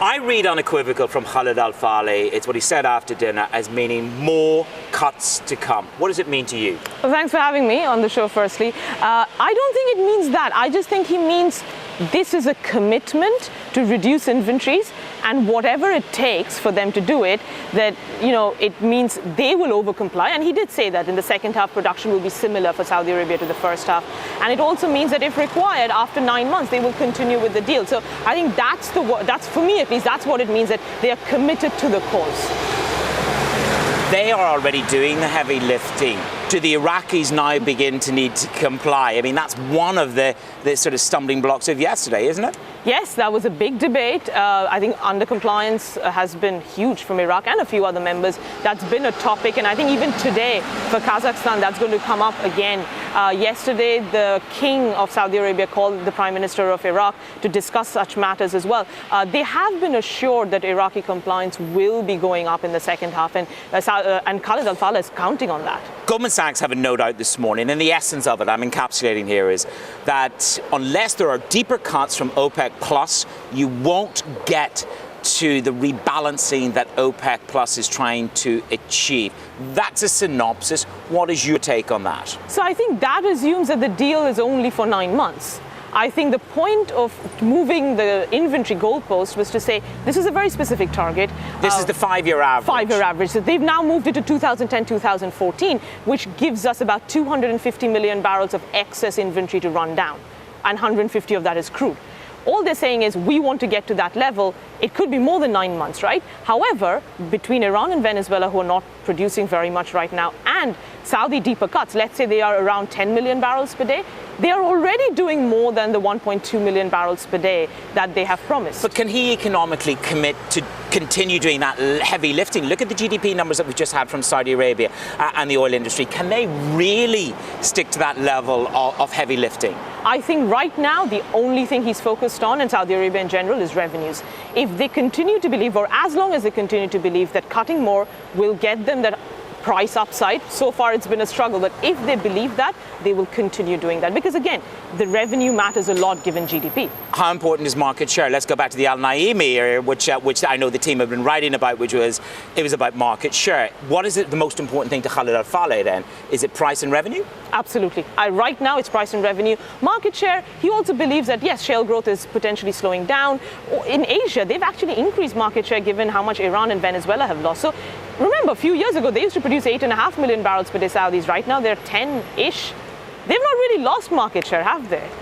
I read unequivocal from Khalid Al-Faleh, it's what he said after dinner, as meaning more cuts to come. What does it mean to you? Well, thanks for having me on the show, firstly. I don't think it means that. I just think he means this is a commitment to reduce inventories, and whatever it takes for them to do it, that, it means they will overcomply. And he did say that in the second half, production will be similar for Saudi Arabia to the first half. And it also means that if required, after 9 months, they will continue with the deal. So I think that's for me at least, that's what it means, that they are committed to the cause. They are already doing the heavy lifting. Do the Iraqis now begin to need to comply? I mean, that's one of the sort of stumbling blocks of yesterday, isn't it? Yes, that was a big debate. I think undercompliance has been huge from Iraq and a few other members. That's been a topic, and I think even today for Kazakhstan, that's going to come up again. Yesterday, the king of Saudi Arabia called the prime minister of Iraq to discuss such matters as well. They have been assured that Iraqi compliance will be going up in the second half, and Khalid Al-Faleh is counting on that. Goldman Sachs have a note out this morning, and the essence of it, I'm encapsulating here, is that unless there are deeper cuts from OPEC Plus, you won't get to the rebalancing that OPEC Plus is trying to achieve. That's a synopsis. What is your take on that? So I think that assumes that the deal is only for 9 months. I think the point of moving the inventory goalpost was to say this is a very specific target. This is the 5-year average. 5-year average. So they've now moved it to 2010, 2014, which gives us about 250 million barrels of excess inventory to run down, and 150 of that is crude. All they're saying is we want to get to that level. It could be more than 9 months, right? However, between Iran and Venezuela, who are not producing very much right now, and Saudi deeper cuts, let's say they are around 10 million barrels per day, they are already doing more than the 1.2 million barrels per day that they have promised. But can he economically commit to continue doing that heavy lifting? Look at the GDP numbers that we've just had from Saudi Arabia and the oil industry. Can they really stick to that level of heavy lifting? I think right now the only thing he's focused on, and Saudi Arabia in general, is revenues. If they continue to believe, or as long as they continue to believe, that cutting more will get them that price upside, so far it's been a struggle, but if they believe that, they will continue doing that. Because again, the revenue matters a lot given GDP. How important is market share? Let's go back to the Al Naimi area, which I know the team have been writing about, it was about market share. What is it the most important thing to Khalid Al-Faleh then? Is it price and revenue? Absolutely. Right now it's price and revenue. Market share, he also believes that yes, shale growth is potentially slowing down. In Asia, they've actually increased market share given how much Iran and Venezuela have lost. So remember, a few years ago, they used to produce 8.5 million barrels per day, Saudis. Right now, they're 10-ish. They've not really lost market share, have they?